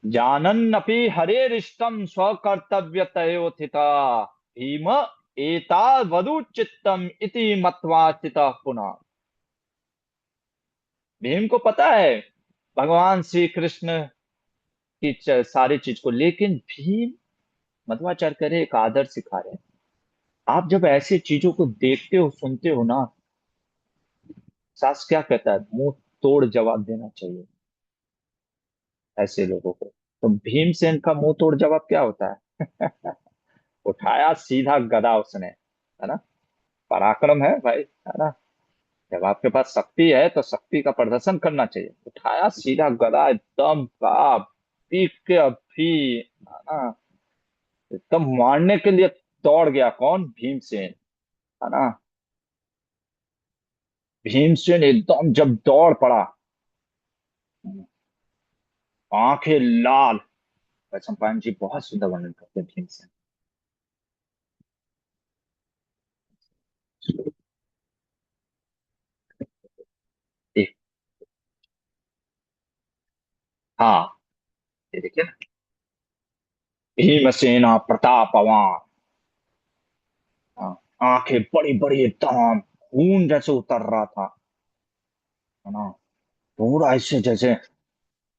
जानन्नपि हरेरिष्टम स्वकर्तव्यतयोथिता भीम एतावदुचित्तम इति मत्वा चितः पुनः। भीम को पता है भगवान श्री कृष्ण की सारी चीज को, लेकिन भीम, मध्वाचार्य कह रहे एक आदर सिखा रहे हैं। आप जब ऐसी चीजों को देखते हो सुनते हो ना, शास्त्र क्या कहता है, मुंह तोड़ जवाब देना चाहिए ऐसे लोगों को। तो भीमसेन का मुंह तोड़ जवाब क्या होता है? उठाया सीधा गदा उसने, है ना। पराक्रम है भाई, है ना। जब आपके पास शक्ति है तो शक्ति का प्रदर्शन करना चाहिए। उठाया सीधा गदा, एकदम का पीक के अभी, है ना, एकदम मारने के लिए दौड़ गया। कौन? भीमसेन, है ना। भीमसेन एकदम जब दौड़ पड़ा, आंखें लाल। वैशंपायन जी बहुत सुंदर वर्णन करते हैं भीमसेन। एक, हाँ, ये देखिए ना, भीमसेना प्रतापवान। हाँ, आंखें बड़ी बड़ी, एकदम खून जैसे उतर रहा था, है ना। पूरा ऐसे जैसे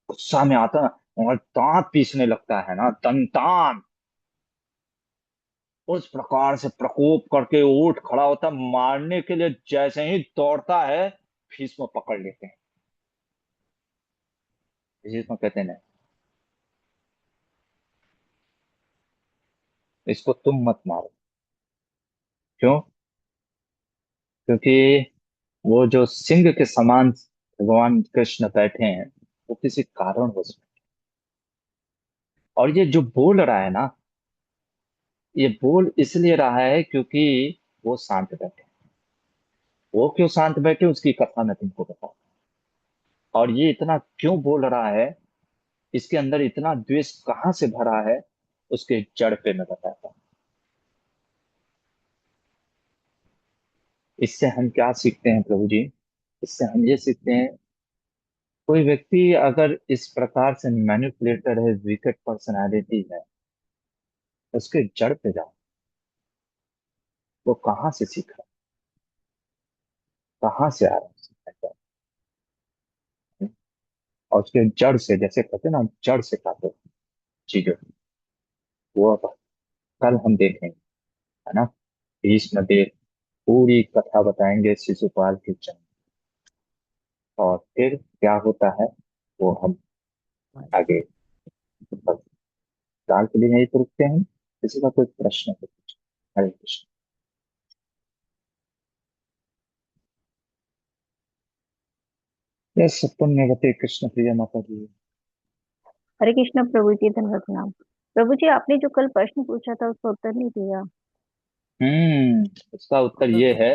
गुस्सा में आता है और दांत पीसने लगता है ना, दंतान। उस प्रकार से प्रकोप करके उठ खड़ा होता है, मारने के लिए जैसे ही दौड़ता है, भीष्म पकड़ लेते हैं। भीष्म कहते हैं नहीं, इसको तुम मत मारो। क्यों? क्योंकि वो जो सिंह के समान भगवान कृष्ण बैठे हैं, वो किसी कारण हो सकता है। और ये जो बोल रहा है ना, ये बोल इसलिए रहा है क्योंकि वो शांत बैठे। वो क्यों शांत बैठे उसकी कथा मैं तुमको बताऊं। और ये इतना क्यों बोल रहा है, इसके अंदर इतना द्वेष कहाँ से भरा है, उसके जड़ पे मैं बताता हूँ। इससे हम क्या सीखते हैं प्रभु जी? इससे हम ये सीखते हैं, कोई व्यक्ति अगर इस प्रकार से मैनिपुलेटर है, विकेट पर्सनालिटी है, उसके जड़ पे जाओ। वो कहाँ से सीख रहा है, कहाँ से आ रहा है? और उसके जड़ से, जैसे कहते हैं ना, जड़ से काटो चीजों को। वो अब कल हम देखेंगे, है ना। भीष्म देव पूरी कथा बताएंगे शिशुपाल के जन्म, और फिर क्या होता है वो हम आगे। बस फिलहाल के लिए यही तो रुकते हैं। किसी का कोई प्रश्न है तो पूछो। हरे कृष्ण। यस, पुण्यवती कृष्ण प्रिय माता जी। हरे कृष्ण प्रभु जी, धन्यवाद प्रणाम। प्रभु जी, आपने जो कल प्रश्न पूछा था उसका उत्तर नहीं दिया। उसका उत्तर ये है,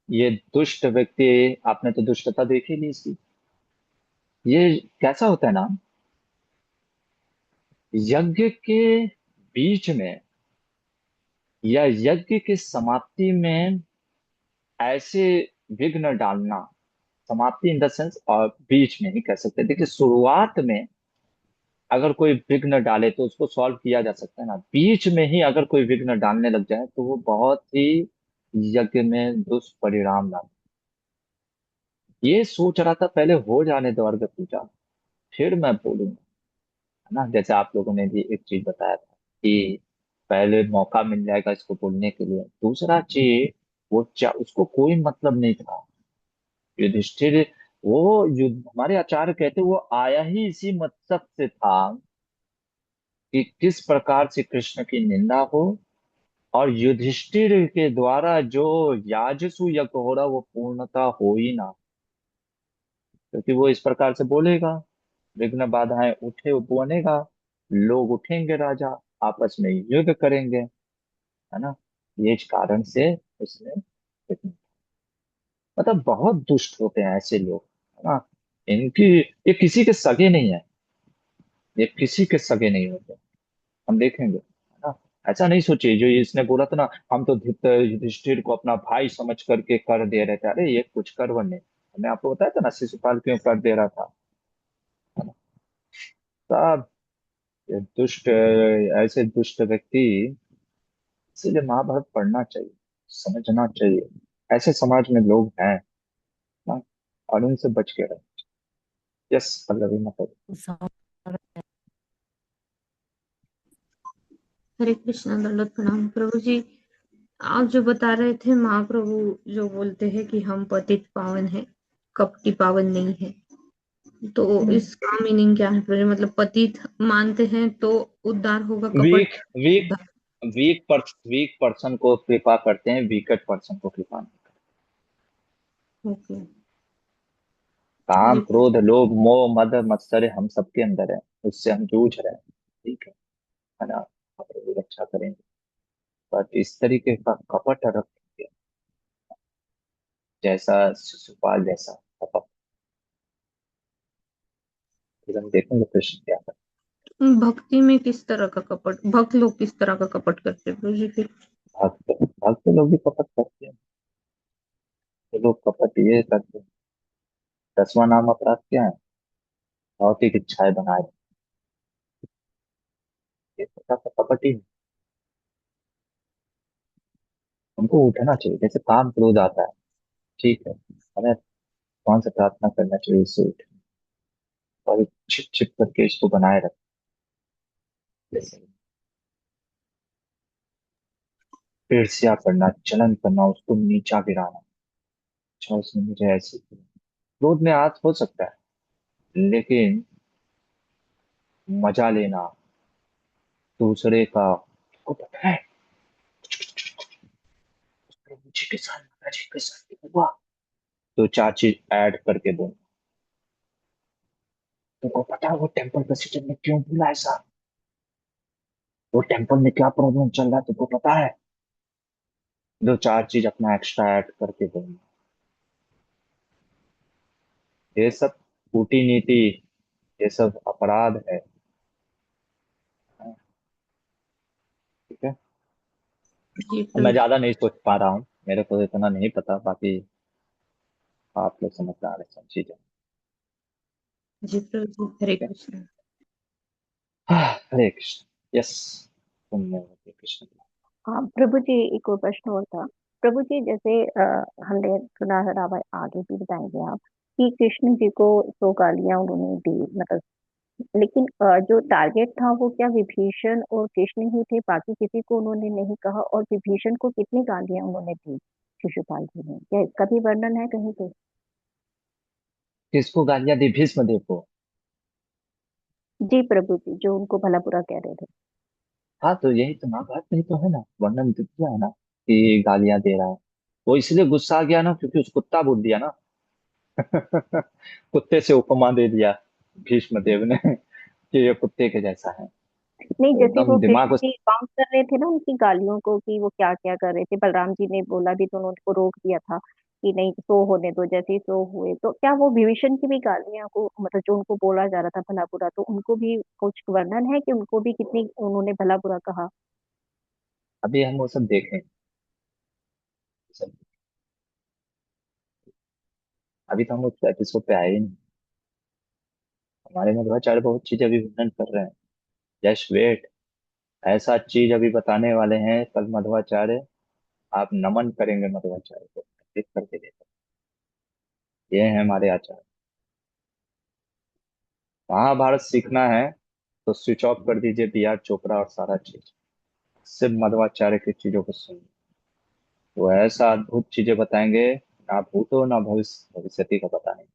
ये दुष्ट व्यक्ति, आपने तो दुष्टता देखी नहीं इसकी। ये कैसा होता है ना, यज्ञ के बीच में या यज्ञ की समाप्ति में ऐसे विघ्न डालना। समाप्ति इन द सेंस, और बीच में ही कह सकते हैं। देखिए, शुरुआत में अगर कोई विघ्न डाले तो उसको सॉल्व किया जा सकता है ना। बीच में ही अगर कोई विघ्न डालने लग जाए तो वो बहुत ही यज्ञ में दुष्परिणाम ला। ये सोच रहा था पहले हो जाने दो अर्घ पूजा, फिर मैं बोलूंगा, है ना। जैसे आप लोगों ने भी एक चीज बताया था कि पहले मौका मिल जाएगा इसको बोलने के लिए। दूसरा चीज, उसको कोई मतलब नहीं था युधिष्ठिर। वो हमारे आचार्य कहते वो आया ही इसी मकसद से था कि किस प्रकार से कृष्ण की निंदा हो, और युधिष्ठिर के द्वारा जो याजसु यज्ञ हो रहा वो पूर्णता हो ही ना। क्योंकि वो इस प्रकार से बोलेगा, विघ्न बाधाएं उठे, वो बनेगा, लोग उठेंगे, राजा आपस में युद्ध करेंगे, है ना। ये इस कारण से उसने, मतलब बहुत दुष्ट होते हैं ऐसे लोग, है ना। इनकी, ये किसी के सगे नहीं है, ये किसी के सगे नहीं होते। हम देखेंगे, है ना। ऐसा नहीं सोचिए जो ये इसने बोला था ना, हम तो युधिष्ठिर को अपना भाई समझ करके कर दे रहे थे। अरे ये कुछ कर नहीं। हमने आपको बताया था ना शिशुपाल क्यों कर दे रहा था, है ना। सब ये दुष्ट, ऐसे दुष्ट व्यक्ति, इसीलिए महाभारत पढ़ना चाहिए, समझना चाहिए। ऐसे समाज में लोग हैं ना, और उनसे बच के रहे। यस पल्लवी मतलब। हरे कृष्णा, दंडवत प्रणाम प्रभु जी। आप जो बता रहे थे महाप्रभु, जो बोलते हैं कि हम पतित पावन हैं, कपटी पावन नहीं है, तो इसका मीनिंग क्या है प्रभु जी? मतलब पतित मानते हैं तो उद्धार होगा, कपट वीक वीक उद्धार। वीक पर्सन को कृपा करते हैं, वीकेट पर्सन को कृपा नहीं करते। ओके। काम, हरे क्रोध, लोभ, मोह, मद, मत्सर हम सबके अंदर है, उससे हम जूझ रहे हैं। ठीक है ना। प्रभु रक्षा करेंगे, बट इस तरीके का कपट रखेंगे, जैसा शिशुपाल जैसा कपट, फिर हम देखेंगे कृष्ण क्या करते भक्ति में किस तरह का कपट, भक्त लोग किस तरह का कपट करते हैं प्रभु जी फिर? हैं। भक्त भक्त लोग भी कपट करते हैं। वो लोग कपट ये करते हैं, 10वां नाम अपराध क्या है? भौतिक इच्छाएं बनाए रखना। ये प्रकार का कपट ही है। हमको उठना चाहिए, जैसे काम क्रोध आता है, ठीक है, हमें कौन सा प्रार्थना करना चाहिए इससे उठ, और छिप छिप करके इसको बनाए रखना। जैसे ईर्ष्या करना, जलन करना, उसको नीचा गिराना। अच्छा उसने मुझे ऐसे किया। क्रोध में हाथ हो सकता है, लेकिन मजा लेना दूसरे का, को पता है मुझे के साथ माता जी के साथ ये हुआ, तो चार चीज ऐड करके बोल, तुमको पता है वो टेम्पल प्रेसिडेंट ने क्यों बोला ऐसा? वो टेम्पल में क्या प्रॉब्लम चल रहा है तुमको पता है? दो चार चीज अपना एक्स्ट्रा ऐड करके बोलना। ये सब कूटनीति, ये सब अपराध है। ठीक है। जी अब मैं प्रभु ज्यादा नहीं सोच पा रहा हूँ, मेरे को इतना नहीं पता, बाकी आप लोग समझदार है सब चीजें। जी प्रभु जी, हरे ठीक है। कृष्ण। हरे कृष्ण। यस। तुमने हरे कृष्ण। हाँ प्रभु जी, एक और प्रश्न और था। प्रभु जी, जैसे हमने सुना है, रावण आगे भी बताएंगे आप, कि कृष्ण जी को 100 गालियां उन्होंने दी, मतलब, लेकिन जो टारगेट था वो क्या विभीषण और कृष्ण ही थे, बाकी किसी को उन्होंने नहीं कहा? और विभीषण को कितनी गालियां उन्होंने दी शिशुपाल जी ने, क्या इसका भी वर्णन है कहीं पे? किसको गालियां दी? भीष्मदेव को? जी प्रभु जी, जो उनको भला बुरा कह रहे थे। हाँ, तो यही तो महाभारत में ही तो है ना, वर्णन दिख गया है ना कि गालियां दे रहा है। वो इसलिए गुस्सा आ गया ना, क्योंकि उस कुत्ता बोल दिया ना। कुत्ते से उपमा दे दिया भीष्मदेव ने कि ये कुत्ते के जैसा है। नहीं, तो जैसे वो एकदम दिमाग कृष्ण उस। जी काउंट कर रहे थे ना उनकी गालियों को, कि वो क्या क्या कर रहे थे, बलराम जी ने बोला भी तो उनको रोक दिया था कि नहीं, सो होने दो। जैसे ही सो हुए, तो क्या वो विभीषण की भी गालियां को, मतलब जो उनको बोला जा रहा था भला बुरा, तो उनको भी कुछ वर्णन है कि उनको भी कितनी उन्होंने भला बुरा कहा? अभी हम वो सब देखें। सब। अभी तो हम उस एपिसोड पे आए ही नहीं। हमारे मध्वाचार्य बहुत चीज अभी वर्णन कर रहे हैं। Just wait. ऐसा चीज अभी बताने वाले हैं कल मध्वाचार्य। आप नमन करेंगे मध्वाचार्य को, एक करके देते। ये है हमारे आचार्य। महाभारत सीखना है तो स्विच ऑफ कर दीजिए बी आर चोपड़ा और सारा चीज। सिर्फ मध्वाचार्य की चीजों को सुनिए। वो ऐसा अद्भुत चीजें बताएंगे, ना भूतो ना भविष्य भविष्यति का बताएंगे।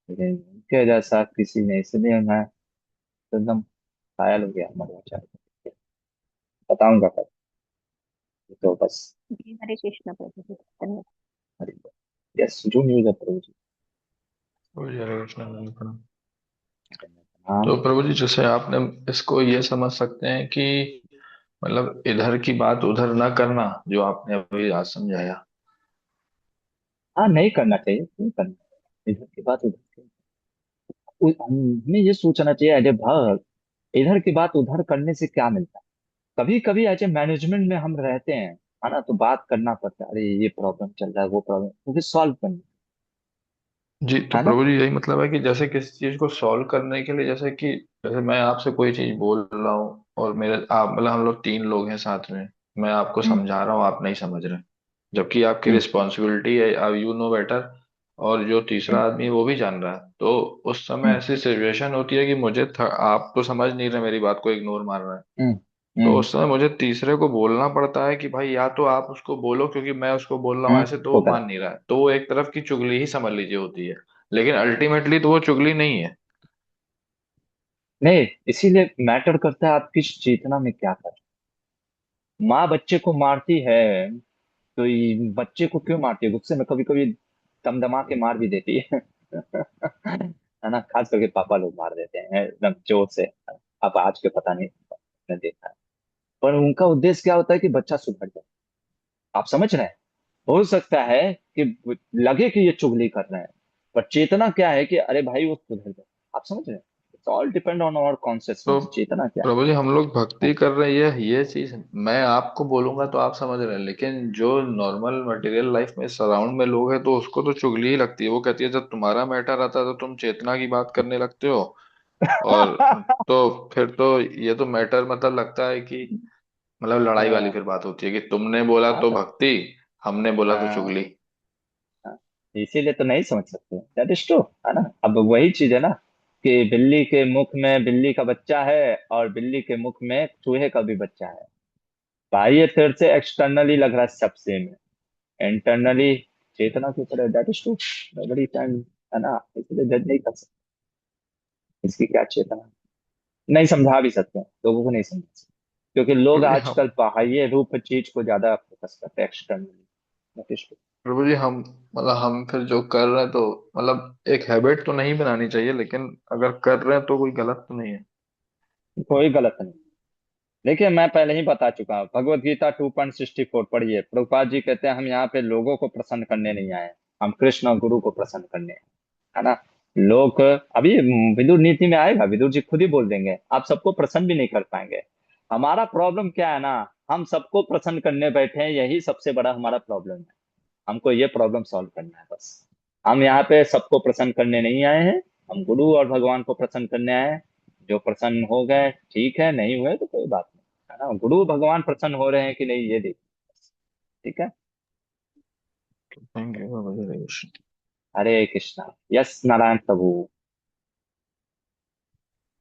लेकिन उनके जैसा किसी ने, इसलिए मैं एकदम कायल हो गया मध्वाचार्य को। बताऊंगा कल। तो बस। जी हरे कृष्ण प्रभु जी, धन्यवाद। हरि यस, जो न्यूज है प्रभु जी। प्रभु जी हरे कृष्ण, हरे प्रणाम। हाँ। तो प्रभु जी जैसे आपने इसको ये समझ सकते हैं कि मतलब इधर की बात उधर ना करना, जो आपने अभी आज समझाया। हाँ, नहीं करना चाहिए, क्यों करना? इधर की बात उधर की। हमें ये सोचना चाहिए अजय भक्त, इधर की बात उधर करने से क्या मिलता है? कभी कभी ऐसे मैनेजमेंट में हम रहते हैं, है ना, तो बात करना पड़ता है। अरे ये प्रॉब्लम चल रहा है, वो प्रॉब्लम, तो फिर सॉल्व करना। जी तो है ना। प्रभु जी यही मतलब है कि जैसे किसी चीज को सॉल्व करने के लिए, जैसे कि जैसे मैं आपसे कोई चीज बोल रहा हूँ और मेरे आप मतलब हम लोग तीन लोग हैं साथ में, मैं आपको हम्म। समझा रहा हूँ, आप नहीं समझ रहे, जबकि आपकी हम्म। रिस्पॉन्सिबिलिटी है, अब यू नो बेटर, और जो तीसरा हम्म। आदमी है वो भी जान रहा है, तो उस समय हम्म। ऐसी सिचुएशन होती है कि आप तो समझ नहीं रहे, मेरी बात को इग्नोर मार रहे हैं। हम्म। तो हम्म। उस समय मुझे तीसरे को बोलना पड़ता है कि भाई या तो आप उसको बोलो, क्योंकि मैं उसको बोल रहा हूँ ऐसे तो वो वो करा। मान नहीं रहा है, तो वो एक तरफ की चुगली ही समझ लीजिए होती है, लेकिन अल्टीमेटली तो वो चुगली नहीं है। नहीं, इसीलिए मैटर करता है आप किस चेतना में क्या कर। माँ बच्चे को मारती है, तो ये बच्चे को क्यों मारती है? गुस्से में कभी कभी दमदमा के मार भी देती है। है ना, खास करके पापा लोग मार देते हैं एकदम जोर से। अब आज के पता नहीं, मैंने देखा है। पर उनका उद्देश्य क्या होता है कि बच्चा सुधर जाए। आप समझ रहे हैं? हो सकता है कि लगे कि ये चुगली कर रहे हैं, पर चेतना क्या है कि अरे भाई वो सुधर जाए। आप समझ रहे हैं? It's all depend on our तो कॉन्शियसनेस, चेतना क्या प्रभु जी हम लोग है। भक्ति कर रहे हैं, ये चीज मैं आपको बोलूंगा तो आप समझ रहे हैं, लेकिन जो नॉर्मल मटेरियल लाइफ में सराउंड में लोग हैं तो उसको तो चुगली ही लगती है, वो कहती है जब तुम्हारा मैटर आता है तो तुम चेतना की बात करने लगते हो, और तो फिर तो ये तो मैटर मतलब लगता है कि मतलब लड़ाई वाली हाँ। फिर बात होती है कि तुमने बोला हाँ, तो तो भक्ति, हमने बोला तो हाँ, चुगली। हाँ, इसीलिए तो नहीं समझ सकते, दैट इज ट्रू। है ना। अब वही चीज है ना, कि बिल्ली के मुख में बिल्ली का बच्चा है और बिल्ली के मुख में चूहे का भी बच्चा है। बाह्य तरह से एक्सटर्नली लग रहा है सब सेम है, इंटरनली चेतना की तरह, दैट इज ट्रू। बड़ी टाइम। है ना, इसलिए जज नहीं कर सकते इसकी क्या चेतना। नहीं समझा भी सकते हैं, लोगों को नहीं समझा सकते, क्योंकि लोग प्रभु जी आजकल बाह्य रूप चीज को ज्यादा फोकस करते हैं, एक्सटर्नली। That is true. प्रभु जी हम मतलब हम फिर जो कर रहे हैं तो मतलब एक हैबिट तो नहीं बनानी चाहिए, लेकिन अगर कर रहे हैं तो कोई गलत तो नहीं है। कोई गलत नहीं। देखिए मैं पहले ही बता चुका हूँ, भगवत गीता 2.64 पढ़िए। प्रभुपाद जी कहते हैं हम यहाँ पे लोगों को प्रसन्न करने नहीं आए, हम कृष्ण और गुरु को प्रसन्न करने आए। है ना। लोग अभी विदुर नीति में आएगा, विदुर जी खुद ही बोल देंगे आप सबको प्रसन्न भी नहीं कर पाएंगे। हमारा प्रॉब्लम क्या है ना, हम सबको प्रसन्न करने बैठे हैं, यही सबसे बड़ा हमारा प्रॉब्लम है। हमको ये प्रॉब्लम सॉल्व करना है बस। हम यहाँ पे सबको प्रसन्न करने नहीं आए हैं, हम गुरु और भगवान को प्रसन्न करने आए हैं। जो प्रसन्न हो गए ठीक है, नहीं हुए तो कोई बात नहीं। है ना, गुरु भगवान प्रसन्न हो रहे हैं कि नहीं ये देखिए। ठीक है। थैंक यू बाबा जी, हरे कृष्ण। हरे कृष्णा। यस नारायण प्रभु।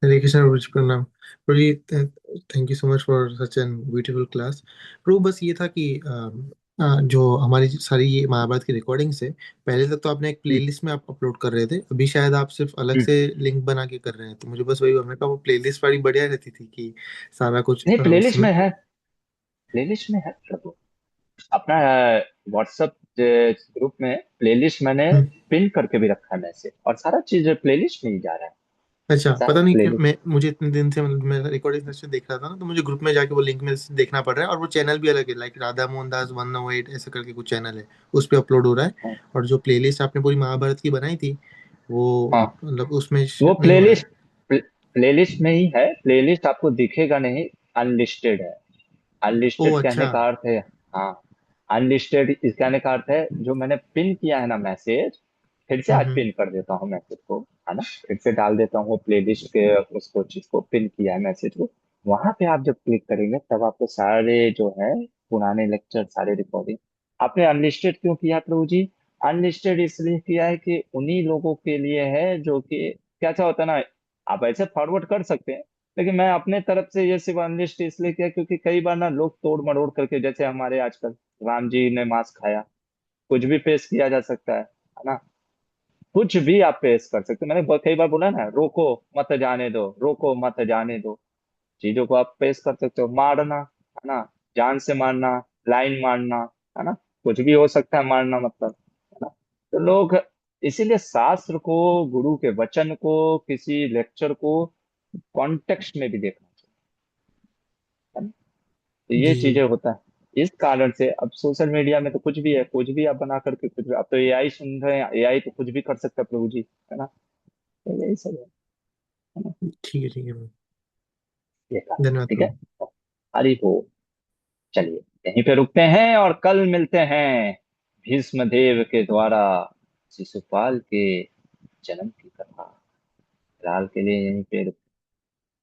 हरे कृष्णा प्रभु जी, प्रणाम प्रभु जी। Thank you so much for such an beautiful class. प्रभु बस ये था कि जो हमारी सारी ये महाभारत की रिकॉर्डिंग्स है, पहले तक तो आपने एक हम्म, प्लेलिस्ट में आप अपलोड कर रहे थे, अभी शायद आप सिर्फ अलग हम्म। से लिंक बना के कर रहे हैं। तो मुझे बस वही हमने कहा वो प्लेलिस्ट वाली बढ़िया रहती थी कि सारा कुछ नहीं, प्लेलिस्ट उसमें। में है, प्लेलिस्ट में है प्रभु। अपना व्हाट्सएप ग्रुप में प्लेलिस्ट मैंने हम्म, पिन करके भी रखा है मैसेज, और सारा चीज प्लेलिस्ट में ही जा रहा है। अच्छा ऐसा है पता नहीं कि प्लेलिस्ट। मैं मुझे इतने दिन से मतलब मैं रिकॉर्डिंग सेशन देख रहा था ना, तो मुझे ग्रुप में जाके वो लिंक में देखना पड़ रहा है। और वो चैनल भी अलग है, लाइक राधा मोहन दास 108 ऐसे करके कुछ चैनल है, उस पे अपलोड हो रहा है। हाँ, और जो प्लेलिस्ट आपने पूरी महाभारत की बनाई थी वो हाँ। मतलब उसमें वो नहीं हो रहा है। प्लेलिस्ट, प्लेलिस्ट में ही है। प्लेलिस्ट आपको दिखेगा नहीं, अनलिस्टेड है। ओ अनलिस्टेड कहने अच्छा। का अर्थ है, हाँ, अनलिस्टेड इस कहने का अर्थ है जो मैंने पिन किया है ना मैसेज, फिर से आज हम्म। पिन कर देता हूँ मैसेज को। है ना, फिर से डाल देता हूँ प्लेलिस्ट के उसको, चीज को पिन किया है मैसेज को। वहां पे आप जब क्लिक करेंगे तब आपको सारे जो है पुराने लेक्चर, सारे रिकॉर्डिंग। आपने अनलिस्टेड क्यों किया प्रभु जी? अनलिस्टेड इसलिए किया है कि उन्हीं लोगों के लिए है जो कि, क्या क्या होता है ना, आप ऐसे फॉरवर्ड कर सकते हैं, लेकिन मैं अपने तरफ से ये सिर्फ अनलिस्ट इसलिए किया क्योंकि कई बार ना लोग तोड़ मरोड़ करके, जैसे हमारे आजकल राम जी ने मांस खाया, कुछ भी पेश किया जा सकता है ना। कुछ भी आप पेश कर सकते हैं। मैंने कई बार बोला ना, रोको मत जाने दो, रोको मत जाने दो। चीजों को आप पेश कर सकते हो, मारना, है ना, जान से मारना, लाइन मारना, है ना, कुछ भी हो सकता है मारना मतलब। है ना, तो लोग इसीलिए शास्त्र को, गुरु के वचन को, किसी लेक्चर को कॉन्टेक्स्ट में भी देखना चाहिए। है ना? तो ये जी जी। चीजें होता है इस कारण से। अब सोशल मीडिया में तो कुछ भी है, कुछ भी आप बना करके, कुछ भी। अब तो एआई सुन रहे हैं, एआई तो कुछ भी कर सकता है प्रभु जी। है ना, तो यही सब है ना, ठीक है ठीक है प्रभु। ये कारण। धन्यवाद ठीक है। प्रभु। हरि हो। चलिए यहीं पे रुकते हैं और कल मिलते हैं भीष्म देव के द्वारा शिशुपाल के जन्म की कथा। फिलहाल के लिए यहीं पे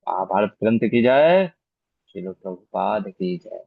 महाभारत ग्रंथ की जाए। श्रील प्रभुपाद की जय।